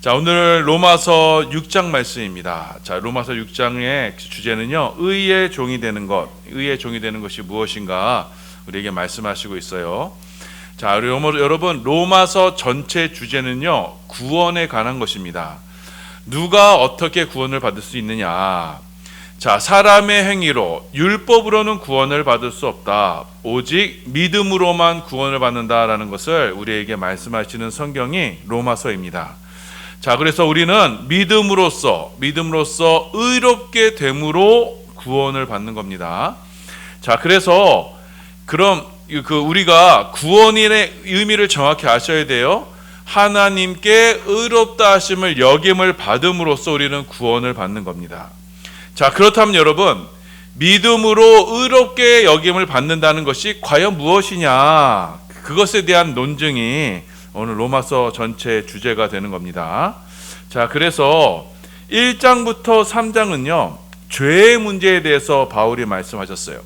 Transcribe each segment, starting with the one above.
자, 오늘 로마서 6장 말씀입니다. 자, 로마서 6장의 주제는요, 의의 종이 되는 것. 의의 종이 되는 것이 무엇인가 우리에게 말씀하시고 있어요. 자, 여러분, 로마서 전체 주제는요, 구원에 관한 것입니다. 누가 어떻게 구원을 받을 수 있느냐? 자, 사람의 행위로, 율법으로는 구원을 받을 수 없다. 오직 믿음으로만 구원을 받는다라는 것을 우리에게 말씀하시는 성경이 로마서입니다. 자, 그래서 우리는 믿음으로써 의롭게 됨으로 구원을 받는 겁니다. 자, 그래서 그럼 우리가 구원의 의미를 정확히 아셔야 돼요. 하나님께 의롭다 하심을 여김을 받음으로써 우리는 구원을 받는 겁니다. 자, 그렇다면 여러분, 믿음으로 의롭게 여김을 받는다는 것이 과연 무엇이냐? 그것에 대한 논증이 오늘 로마서 전체 주제가 되는 겁니다. 자, 그래서 1장부터 3장은요, 죄의 문제에 대해서 바울이 말씀하셨어요.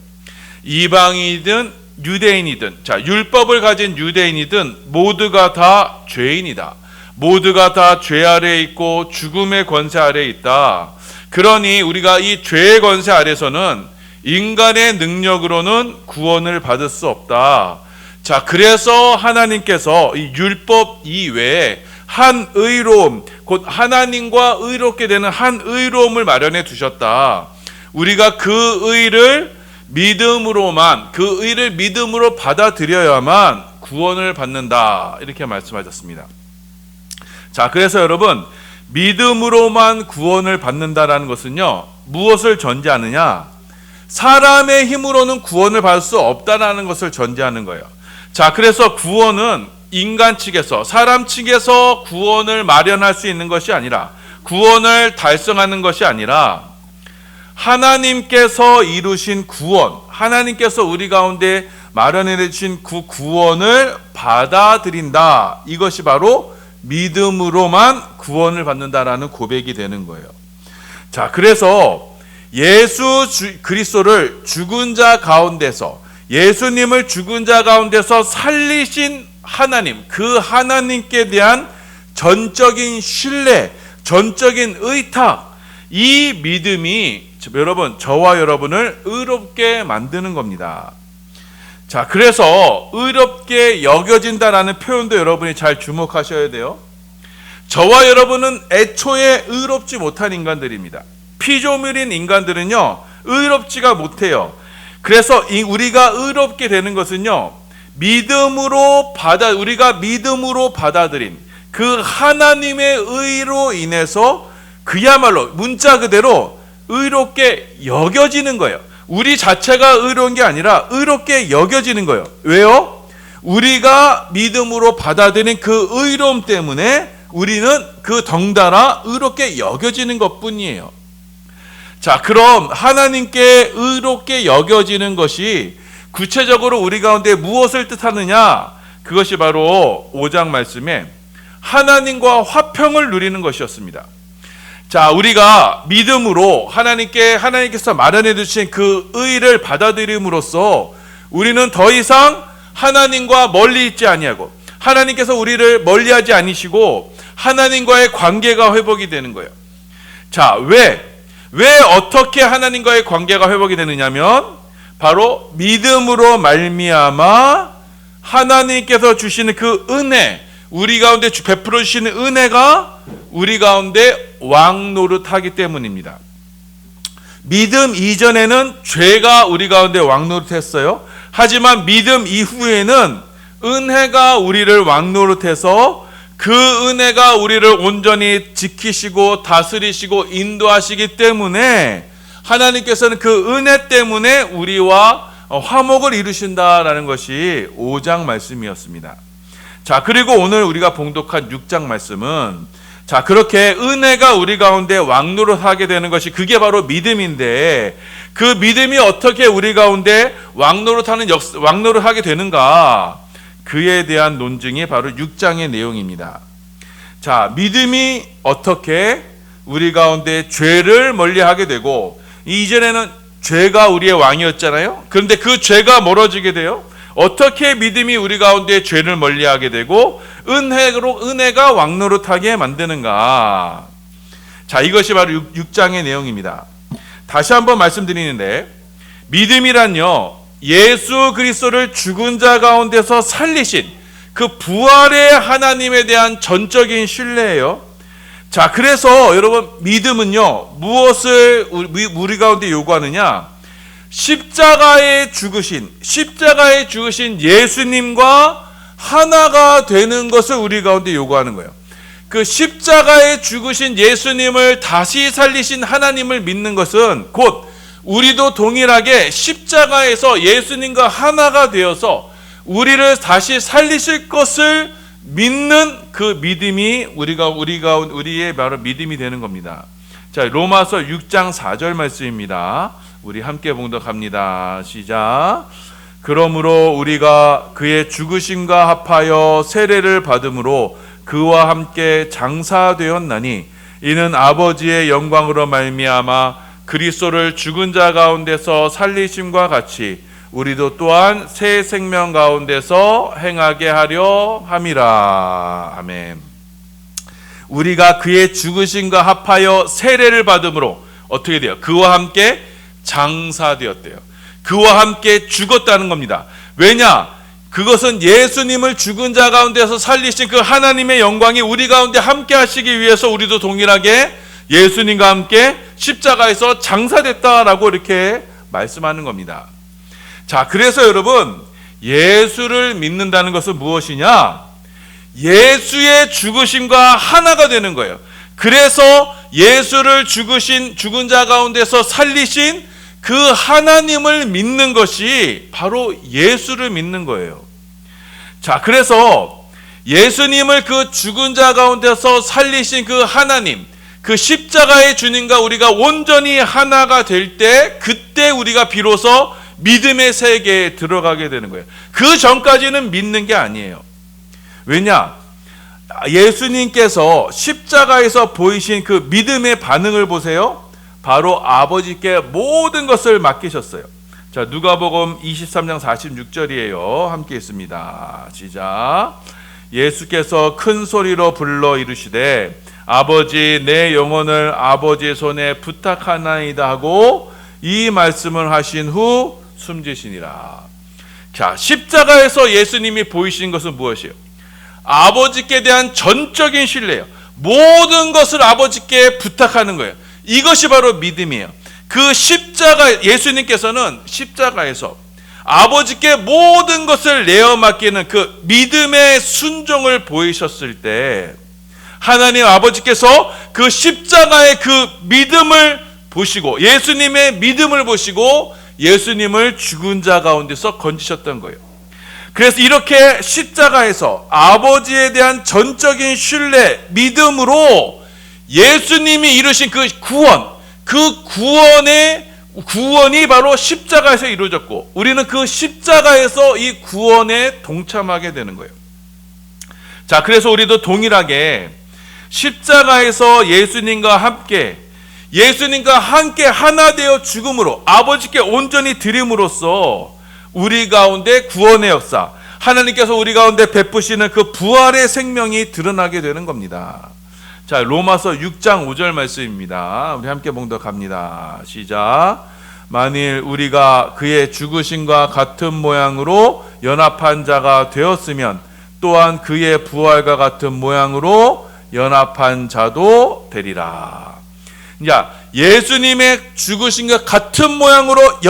이방인이든 유대인이든, 자, 율법을 가진 유대인이든 모두가 다 죄인이다. 모두가 다 죄 아래에 있고 죽음의 권세 아래에 있다. 그러니 우리가 이 죄의 권세 아래서는 인간의 능력으로는 구원을 받을 수 없다. 자, 그래서 하나님께서 이 율법 이외에 한 의로움, 곧 하나님과 의롭게 되는 한 의로움을 마련해 두셨다. 우리가 그 의를 믿음으로 받아들여야만 구원을 받는다. 이렇게 말씀하셨습니다. 자, 그래서 여러분, 믿음으로만 구원을 받는다라는 것은요, 무엇을 전제하느냐? 사람의 힘으로는 구원을 받을 수 없다라는 것을 전제하는 거예요. 자, 그래서 구원은 인간 측에서, 사람 측에서 구원을 마련할 수 있는 것이 아니라, 구원을 달성하는 것이 아니라 하나님께서 이루신 구원, 하나님께서 우리 가운데 마련해 주신 그 구원을 받아들인다. 이것이 바로 믿음으로만 구원을 받는다라는 고백이 되는 거예요. 자, 그래서 예수 그리스도를 죽은 자 가운데서, 예수님을 죽은 자 가운데서 살리신 하나님, 그 하나님께 대한 전적인 신뢰, 전적인 의탁, 이 믿음이 여러분, 저와 여러분을 의롭게 만드는 겁니다. 자, 그래서 의롭게 여겨진다라는 표현도 여러분이 잘 주목하셔야 돼요. 저와 여러분은 애초에 의롭지 못한 인간들입니다. 피조물인 인간들은요, 의롭지가 못해요. 그래서 우리가 의롭게 되는 것은요, 우리가 믿음으로 받아들인 그 하나님의 의로 인해서 그야말로 문자 그대로 의롭게 여겨지는 거예요. 우리 자체가 의로운 게 아니라 의롭게 여겨지는 거예요. 왜요? 우리가 믿음으로 받아들인 그 의로움 때문에 우리는 그 덩달아 의롭게 여겨지는 것뿐이에요. 자, 그럼 하나님께 의롭게 여겨지는 것이 구체적으로 우리 가운데 무엇을 뜻하느냐? 그것이 바로 5장 말씀에 하나님과 화평을 누리는 것이었습니다. 자, 우리가 믿음으로 하나님께서 마련해 주신 그 의를 받아들임으로써 우리는 더 이상 하나님과 멀리 있지 아니하고, 하나님께서 우리를 멀리하지 아니시고 하나님과의 관계가 회복이 되는 거예요. 자, 왜 어떻게 하나님과의 관계가 회복이 되느냐면 바로 믿음으로 말미암아 하나님께서 주시는 그 은혜, 우리 가운데 베풀어 주시는 은혜가 우리 가운데 왕노릇하기 때문입니다. 믿음 이전에는 죄가 우리 가운데 왕노릇했어요. 하지만 믿음 이후에는 은혜가 우리를 왕노릇해서 그 은혜가 우리를 온전히 지키시고 다스리시고 인도하시기 때문에 하나님께서는 그 은혜 때문에 우리와 화목을 이루신다라는 것이 5장 말씀이었습니다. 자, 그리고 오늘 우리가 봉독한 6장 말씀은, 자, 그렇게 은혜가 우리 가운데 왕노릇하게 되는 것이 그게 바로 믿음인데, 그 믿음이 어떻게 우리 가운데 왕노릇하게 되는가? 그에 대한 논증이 바로 6장의 내용입니다. 자, 믿음이 어떻게 우리 가운데 죄를 멀리하게 되고, 이전에는 죄가 우리의 왕이었잖아요. 그런데 그 죄가 멀어지게 돼요. 어떻게 믿음이 우리 가운데 죄를 멀리하게 되고 은혜가 왕노릇하게 만드는가? 자, 이것이 바로 6장의 내용입니다. 다시 한번 말씀드리는데, 믿음이란요, 예수 그리스도를 죽은 자 가운데서 살리신 그 부활의 하나님에 대한 전적인 신뢰예요. 자, 그래서 여러분, 믿음은요, 무엇을 우리 가운데 요구하느냐? 십자가에 죽으신 예수님과 하나가 되는 것을 우리 가운데 요구하는 거예요. 그 십자가에 죽으신 예수님을 다시 살리신 하나님을 믿는 것은 곧 우리도 동일하게 십자가에서 예수님과 하나가 되어서 우리를 다시 살리실 것을 믿는 그 믿음이 우리의 바로 믿음이 되는 겁니다. 자, 로마서 6장 4절 말씀입니다. 우리 함께 봉독합니다. 시작. 그러므로 우리가 그의 죽으심과 합하여 세례를 받음으로 그와 함께 장사되었나니 이는 아버지의 영광으로 말미암아 그리스도를 죽은 자 가운데서 살리심과 같이 우리도 또한 새 생명 가운데서 행하게 하려 함이라. 아멘. 우리가 그의 죽으심과 합하여 세례를 받음으로 어떻게 돼요? 그와 함께 장사되었대요. 그와 함께 죽었다는 겁니다. 왜냐? 그것은 예수님을 죽은 자 가운데서 살리신 그 하나님의 영광이 우리 가운데 함께 하시기 위해서 우리도 동일하게 예수님과 함께 십자가에서 장사됐다라고 이렇게 말씀하는 겁니다. 자, 그래서 여러분, 예수를 믿는다는 것은 무엇이냐? 예수의 죽으심과 하나가 되는 거예요. 그래서 예수를 죽은 자 가운데서 살리신 그 하나님을 믿는 것이 바로 예수를 믿는 거예요. 자, 그래서 예수님을 그 죽은 자 가운데서 살리신 그 하나님, 그 십자가의 주님과 우리가 온전히 하나가 될 때, 그때 우리가 비로소 믿음의 세계에 들어가게 되는 거예요. 그 전까지는 믿는 게 아니에요. 왜냐? 예수님께서 십자가에서 보이신 그 믿음의 반응을 보세요. 바로 아버지께 모든 것을 맡기셨어요. 자, 누가복음 23장 46절이에요. 함께 있습니다. 시작. 예수께서 큰 소리로 불러 이르시되 아버지, 내 영혼을 아버지의 손에 부탁하나이다 하고 이 말씀을 하신 후 숨지시니라. 자, 십자가에서 예수님이 보이신 것은 무엇이에요? 아버지께 대한 전적인 신뢰예요. 모든 것을 아버지께 부탁하는 거예요. 이것이 바로 믿음이에요. 그 예수님께서는 십자가에서 아버지께 모든 것을 내어 맡기는 그 믿음의 순종을 보이셨을 때 하나님 아버지께서 그 십자가의 그 믿음을 보시고 예수님의 믿음을 보시고 예수님을 죽은 자 가운데서 건지셨던 거예요. 그래서 이렇게 십자가에서 아버지에 대한 전적인 신뢰, 믿음으로 예수님이 이루신 그 구원이 바로 십자가에서 이루어졌고 우리는 그 십자가에서 이 구원에 동참하게 되는 거예요. 자, 그래서 우리도 동일하게 십자가에서 예수님과 함께 하나 되어 죽음으로 아버지께 온전히 드림으로써 우리 가운데 구원의 역사, 하나님께서 우리 가운데 베푸시는 그 부활의 생명이 드러나게 되는 겁니다. 자, 로마서 6장 5절 말씀입니다. 우리 함께 봉독합니다. 시작. 만일 우리가 그의 죽으심과 같은 모양으로 연합한 자가 되었으면 또한 그의 부활과 같은 모양으로 연합한 자도 되리라. 자, 예수님의 죽으심과 같은 모양으로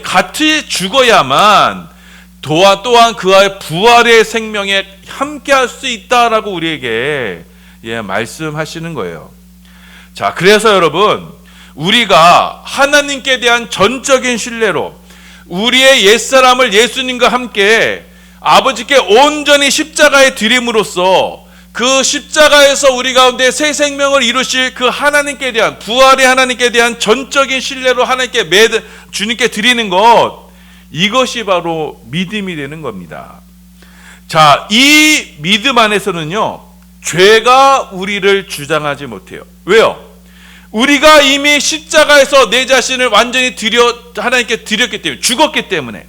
같이 죽어야만 또한 그와의 부활의 생명에 함께할 수 있다라고 우리에게 말씀하시는 거예요. 자, 그래서 여러분, 우리가 하나님께 대한 전적인 신뢰로 우리의 옛사람을 예수님과 함께 아버지께 온전히 십자가에 드림으로써 그 십자가에서 우리 가운데 새 생명을 이루실 그 하나님께 대한 부활의 하나님께 대한 전적인 신뢰로 하나님께 주님께 드리는 것, 이것이 바로 믿음이 되는 겁니다. 자, 이 믿음 안에서는요, 죄가 우리를 주장하지 못해요. 왜요? 우리가 이미 십자가에서 내 자신을 완전히 하나님께 드렸기 때문에, 죽었기 때문에.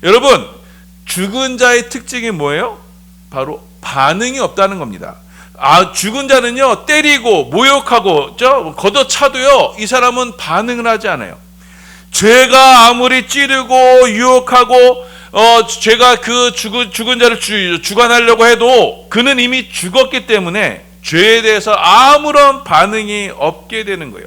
여러분, 죽은 자의 특징이 뭐예요? 바로 반응이 없다는 겁니다. 죽은 자는요, 때리고 모욕하고 걷어차도요, 이 사람은 반응을 하지 않아요. 죄가 아무리 찌르고 유혹하고 죄가 그 죽은 자를 주관하려고 해도 그는 이미 죽었기 때문에 죄에 대해서 아무런 반응이 없게 되는 거예요.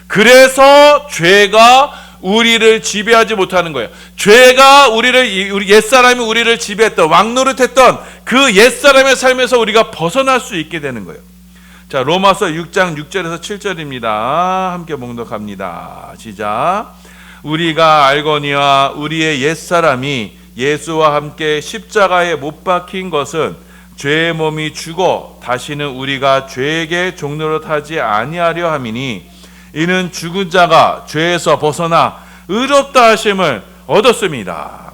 그래서 죄가 우리를 지배하지 못하는 거예요. 죄가 우리 옛사람이 우리를 지배했던, 왕노릇했던 그 옛사람의 삶에서 우리가 벗어날 수 있게 되는 거예요. 자, 로마서 6장 6절에서 7절입니다. 함께 봉독합니다. 시작. 우리가 알거니와 우리의 옛사람이 예수와 함께 십자가에 못 박힌 것은 죄의 몸이 죽어 다시는 우리가 죄에게 종노릇하지 아니하려 함이니 이는 죽은 자가 죄에서 벗어나 의롭다 하심을 얻었습니다.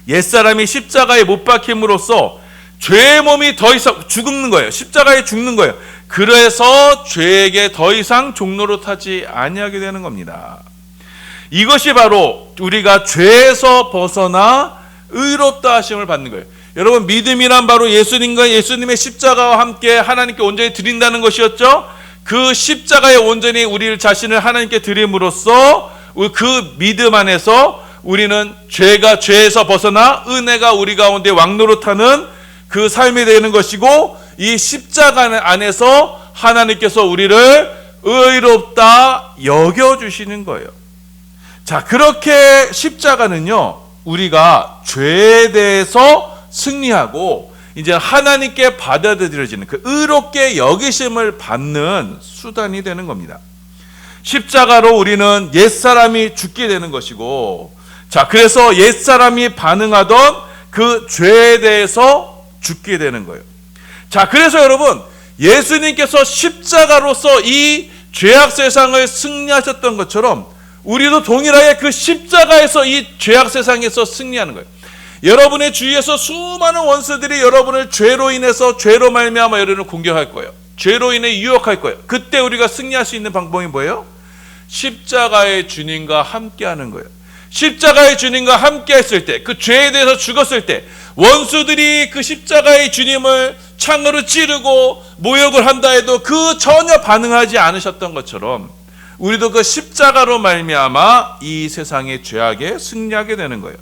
옛사람이 십자가에 못 박힘으로써 죄의 몸이 더 이상 죽는 거예요. 십자가에 죽는 거예요. 그래서 죄에게 더 이상 종노릇하지 아니하게 되는 겁니다. 이것이 바로 우리가 죄에서 벗어나 의롭다 하심을 받는 거예요. 여러분, 믿음이란 바로 예수님과 예수님의 십자가와 함께 하나님께 온전히 드린다는 것이었죠. 그 십자가에 온전히 우리 자신을 하나님께 드림으로써 그 믿음 안에서 우리는 죄에서 벗어나 은혜가 우리 가운데 왕노릇하는 그 삶이 되는 것이고, 이 십자가 안에서 하나님께서 우리를 의롭다 여겨주시는 거예요. 자, 그렇게 십자가는요, 우리가 죄에 대해서 승리하고 이제 하나님께 받아들여지는 그 의롭게 여기심을 받는 수단이 되는 겁니다. 십자가로 우리는 옛사람이 죽게 되는 것이고, 자, 그래서 옛사람이 반응하던 그 죄에 대해서 죽게 되는 거예요. 자, 그래서 여러분, 예수님께서 십자가로서 이 죄악 세상을 승리하셨던 것처럼 우리도 동일하게 그 십자가에서 이 죄악 세상에서 승리하는 거예요. 여러분의 주위에서 수많은 원수들이 여러분을 죄로 인해서, 죄로 말미암아 여러분을 공격할 거예요. 죄로 인해 유혹할 거예요. 그때 우리가 승리할 수 있는 방법이 뭐예요? 십자가의 주님과 함께하는 거예요. 십자가의 주님과 함께했을 때, 그 죄에 대해서 죽었을 때, 원수들이 그 십자가의 주님을 창으로 찌르고 모욕을 한다 해도 그 전혀 반응하지 않으셨던 것처럼 우리도 그 십자가로 말미암아 이 세상의 죄악에 승리하게 되는 거예요.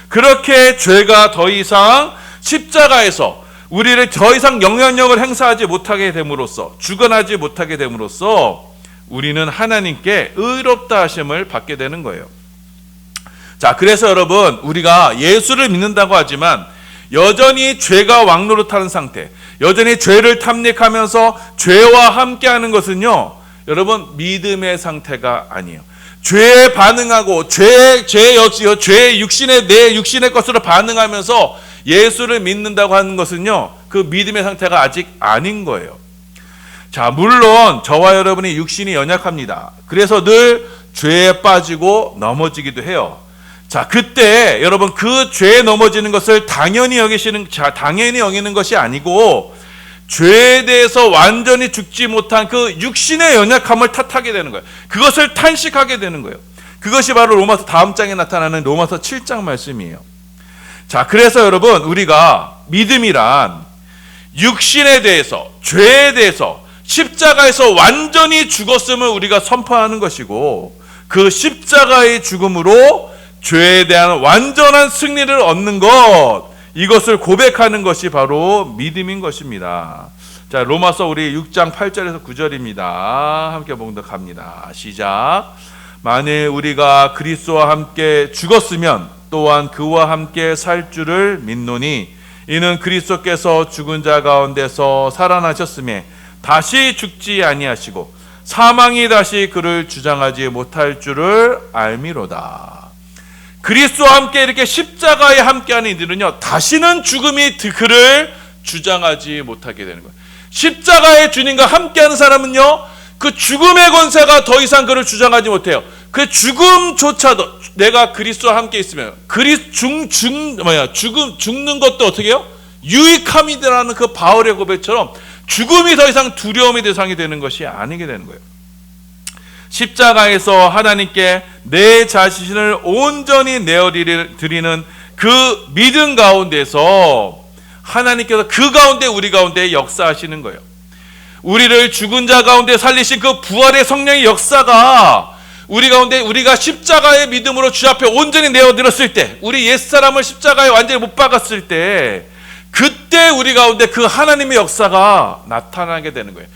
그렇게 죄가 더 이상 십자가에서 우리를 더 이상 영향력을 행사하지 못하게 됨으로써, 주관하지 못하게 됨으로써 우리는 하나님께 의롭다 하심을 받게 되는 거예요. 자, 그래서 여러분, 우리가 예수를 믿는다고 하지만 여전히 죄가 왕노릇하는 상태, 여전히 죄를 탐닉하면서 죄와 함께하는 것은요, 여러분, 믿음의 상태가 아니에요. 죄에 반응하고 죄의 육신의, 내 육신의 것으로 반응하면서 예수를 믿는다고 하는 것은요, 그 믿음의 상태가 아직 아닌 거예요. 자, 물론 저와 여러분이 육신이 연약합니다. 그래서 늘 죄에 빠지고 넘어지기도 해요. 자, 그때 여러분, 그 죄에 넘어지는 것을 당연히 여기는 것이 아니고, 죄에 대해서 완전히 죽지 못한 그 육신의 연약함을 탓하게 되는 거예요. 그것을 탄식하게 되는 거예요. 그것이 바로 로마서 다음 장에 나타나는 로마서 7장 말씀이에요. 자, 그래서 여러분, 우리가 믿음이란 육신에 대해서, 죄에 대해서 십자가에서 완전히 죽었음을 우리가 선포하는 것이고, 그 십자가의 죽음으로 죄에 대한 완전한 승리를 얻는 것, 이것을 고백하는 것이 바로 믿음인 것입니다. 자, 로마서 우리 6장 8절에서 9절입니다. 함께 봉독합니다. 시작. 만일 우리가 그리스도와 함께 죽었으면 또한 그와 함께 살 줄을 믿노니 이는 그리스도께서 죽은 자 가운데서 살아나셨음에 다시 죽지 아니하시고 사망이 다시 그를 주장하지 못할 줄을 알미로다. 그리스도와 함께 이렇게 십자가에 함께하는 이들은요, 다시는 죽음이 그를 주장하지 못하게 되는 거예요. 십자가의 주님과 함께하는 사람은요, 그 죽음의 권세가 더 이상 그를 주장하지 못해요. 그 죽음조차도 내가 그리스도와 함께 있으면 죽는 것도 어떻게 해요? 유익함이라는 그 바울의 고백처럼 죽음이 더 이상 두려움의 대상이 되는 것이 아니게 되는 거예요. 십자가에서 하나님께 내 자신을 온전히 내어드리는 그 믿음 가운데서 하나님께서 그 가운데 우리 가운데 역사하시는 거예요. 우리를 죽은 자 가운데 살리신 그 부활의 성령의 역사가 우리 가운데 우리가 십자가의 믿음으로 주 앞에 온전히 내어드렸을 때, 우리 옛사람을 십자가에 완전히 못 박았을 때, 그때 우리 가운데 그 하나님의 역사가 나타나게 되는 거예요.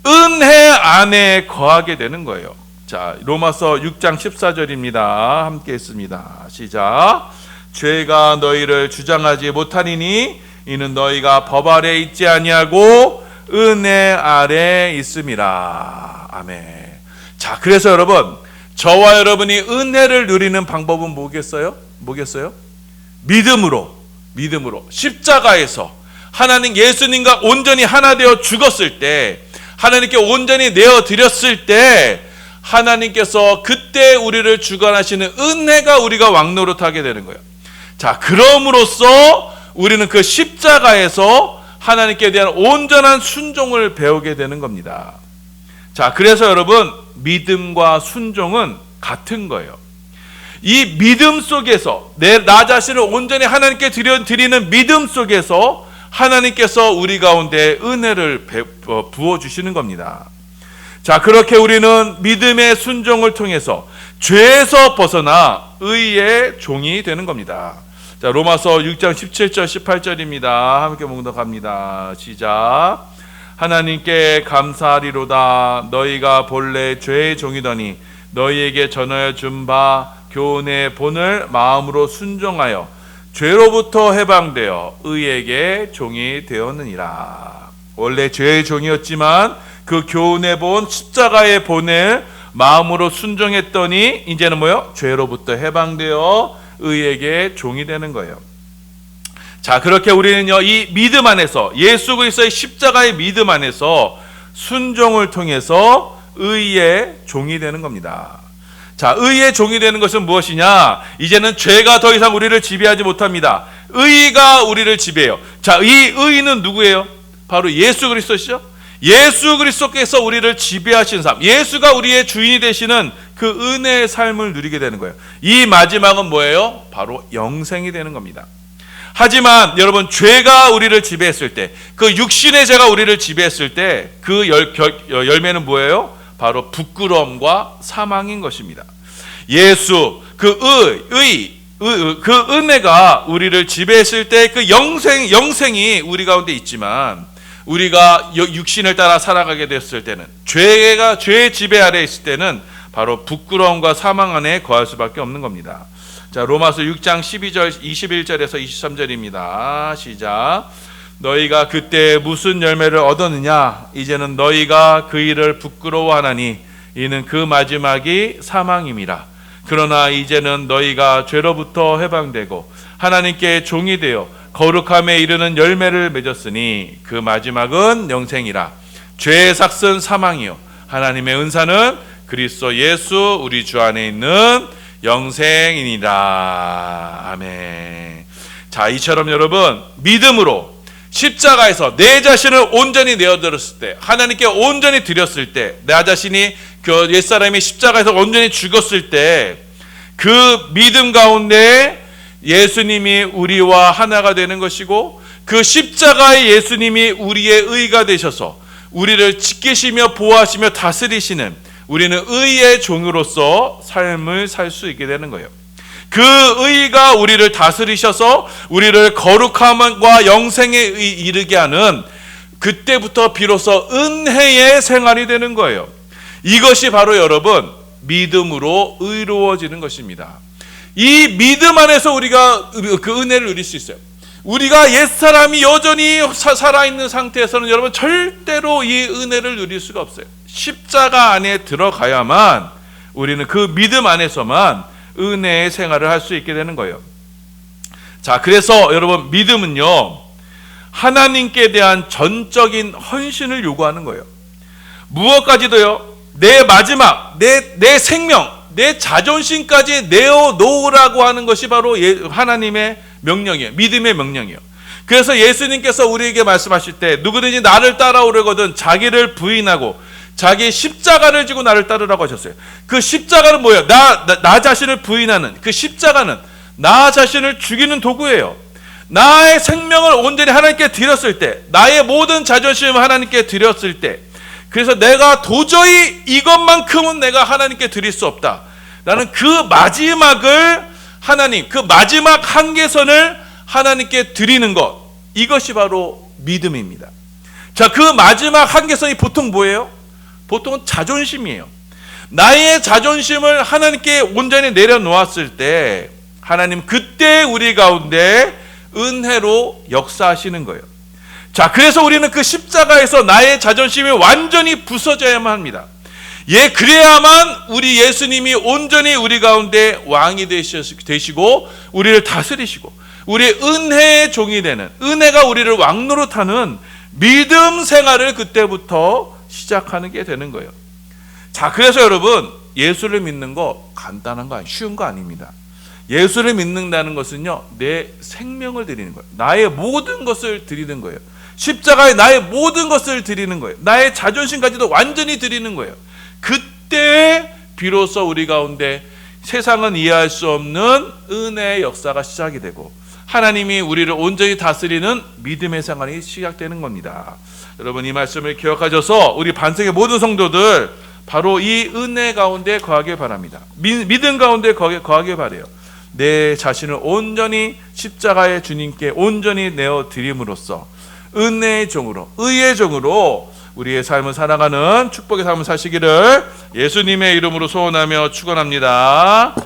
은혜 안에 거하게 되는 거예요. 자, 로마서 6장 14절입니다. 함께 했습니다. 시작. 죄가 너희를 주장하지 못하니니 이는 너희가 법 아래 있지 아니하고 은혜 아래 있음이라. 아멘. 자, 그래서 여러분, 저와 여러분이 은혜를 누리는 방법은 뭐겠어요? 믿음으로 십자가에서 하나님 예수님과 온전히 하나 되어 죽었을 때, 하나님께 온전히 내어드렸을 때, 하나님께서 그때 우리를 주관하시는 은혜가 우리가 왕노릇하게 되는 거예요. 자, 그럼으로써 우리는 그 십자가에서 하나님께 대한 온전한 순종을 배우게 되는 겁니다. 자, 그래서 여러분, 믿음과 순종은 같은 거예요. 이 믿음 속에서 나 자신을 온전히 하나님께 드리는 믿음 속에서 하나님께서 우리 가운데 은혜를 부어주시는 겁니다. 자, 그렇게 우리는 믿음의 순종을 통해서 죄에서 벗어나 의의 종이 되는 겁니다. 자, 로마서 6장 17절 18절입니다. 함께 묵독합니다. 시작. 하나님께 감사하리로다. 너희가 본래 죄의 종이더니 너희에게 전하여 준 바 교훈의 본을 마음으로 순종하여 죄로부터 해방되어 의에게 종이 되었느니라. 원래 죄의 종이었지만 그 교훈의 본, 십자가의 본을 마음으로 순종했더니 이제는 뭐요? 죄로부터 해방되어 의에게 종이 되는 거예요. 자, 그렇게 우리는요, 이 믿음 안에서, 예수 그리스도의 십자가의 믿음 안에서 순종을 통해서 의의 종이 되는 겁니다. 자, 의의 종이 되는 것은 무엇이냐? 이제는 죄가 더 이상 우리를 지배하지 못합니다. 의가 우리를 지배해요. 자, 이 의는 누구예요? 바로 예수 그리스도시죠? 예수 그리스도께서 우리를 지배하신 삶, 예수가 우리의 주인이 되시는 그 은혜의 삶을 누리게 되는 거예요. 이 마지막은 뭐예요? 바로 영생이 되는 겁니다. 하지만 여러분, 죄가 우리를 지배했을 때, 그 육신의 죄가 우리를 지배했을 때 그 열매는 뭐예요? 바로 부끄러움과 사망인 것입니다. 예수, 그 은혜가 우리를 지배했을 때 그 영생이 우리 가운데 있지만, 우리가 육신을 따라 살아가게 됐을 때는, 죄의 지배 아래 있을 때는 바로 부끄러움과 사망 안에 거할 수밖에 없는 겁니다. 자, 로마서 6장 12절 21절에서 23절입니다. 시작. 너희가 그때 무슨 열매를 얻었느냐? 이제는 너희가 그 일을 부끄러워하나니 이는 그 마지막이 사망임이라. 그러나 이제는 너희가 죄로부터 해방되고 하나님께 종이 되어 거룩함에 이르는 열매를 맺었으니 그 마지막은 영생이라. 죄의 삭은 사망이요 하나님의 은사는 그리스도 예수 우리 주 안에 있는 영생이니라. 아멘. 자, 이처럼 여러분, 믿음으로 십자가에서 내 자신을 온전히 내어드렸을 때, 하나님께 온전히 드렸을 때, 나 자신이 그 옛사람이 십자가에서 온전히 죽었을 때, 그 믿음 가운데 예수님이 우리와 하나가 되는 것이고, 그 십자가의 예수님이 우리의 의가 되셔서 우리를 지키시며 보호하시며 다스리시는, 우리는 의의 종으로서 삶을 살 수 있게 되는 거예요. 그 의가 우리를 다스리셔서 우리를 거룩함과 영생에 이르게 하는, 그때부터 비로소 은혜의 생활이 되는 거예요. 이것이 바로 여러분, 믿음으로 의로워지는 것입니다. 이 믿음 안에서 우리가 그 은혜를 누릴 수 있어요. 우리가 옛사람이 여전히 살아있는 상태에서는 여러분 절대로 이 은혜를 누릴 수가 없어요. 십자가 안에 들어가야만 우리는 그 믿음 안에서만 은혜의 생활을 할 수 있게 되는 거예요. 자, 그래서 여러분, 믿음은요, 하나님께 대한 전적인 헌신을 요구하는 거예요. 무엇까지도요, 내 마지막, 내 생명, 내 자존심까지 내어놓으라고 하는 것이 바로 하나님의 명령이에요. 믿음의 명령이에요. 그래서 예수님께서 우리에게 말씀하실 때, 누구든지 나를 따라오려거든 자기를 부인하고 자기 십자가를 지고 나를 따르라고 하셨어요. 그 십자가는 뭐예요? 나 자신을 부인하는 그 십자가는 나 자신을 죽이는 도구예요. 나의 생명을 온전히 하나님께 드렸을 때, 나의 모든 자존심을 하나님께 드렸을 때, 그래서 내가 도저히 이것만큼은 내가 하나님께 드릴 수 없다. 나는 그 마지막을 하나님, 그 마지막 한계선을 하나님께 드리는 것, 이것이 바로 믿음입니다. 자, 그 마지막 한계선이 보통 뭐예요? 보통은 자존심이에요. 나의 자존심을 하나님께 온전히 내려놓았을 때 하나님 그때 우리 가운데 은혜로 역사하시는 거예요. 자, 그래서 우리는 그 십자가에서 나의 자존심이 완전히 부서져야만 합니다. 예, 그래야만 우리 예수님이 온전히 우리 가운데 왕이 되시고 우리를 다스리시고 우리의 은혜의 종이 되는, 은혜가 우리를 왕노릇하는 믿음 생활을 그때부터 시작하는 게 되는 거예요. 자, 그래서 여러분, 예수를 믿는 거 간단한 거 아니에요. 쉬운 거 아닙니다. 예수를 믿는다는 것은요, 내 생명을 드리는 거예요. 나의 모든 것을 드리는 거예요. 십자가에 나의 모든 것을 드리는 거예요. 나의 자존심까지도 완전히 드리는 거예요. 그때 비로소 우리 가운데 세상은 이해할 수 없는 은혜의 역사가 시작이 되고 하나님이 우리를 온전히 다스리는 믿음의 생활이 시작되는 겁니다. 여러분, 이 말씀을 기억하셔서 우리 반석의 모든 성도들 바로 이 은혜 가운데 거하길 바랍니다. 믿음 가운데 거하길 바라요. 내 자신을 온전히 십자가의 주님께 온전히 내어드림으로써 은혜의 종으로, 의의 종으로 우리의 삶을 살아가는 축복의 삶을 사시기를 예수님의 이름으로 소원하며 축원합니다.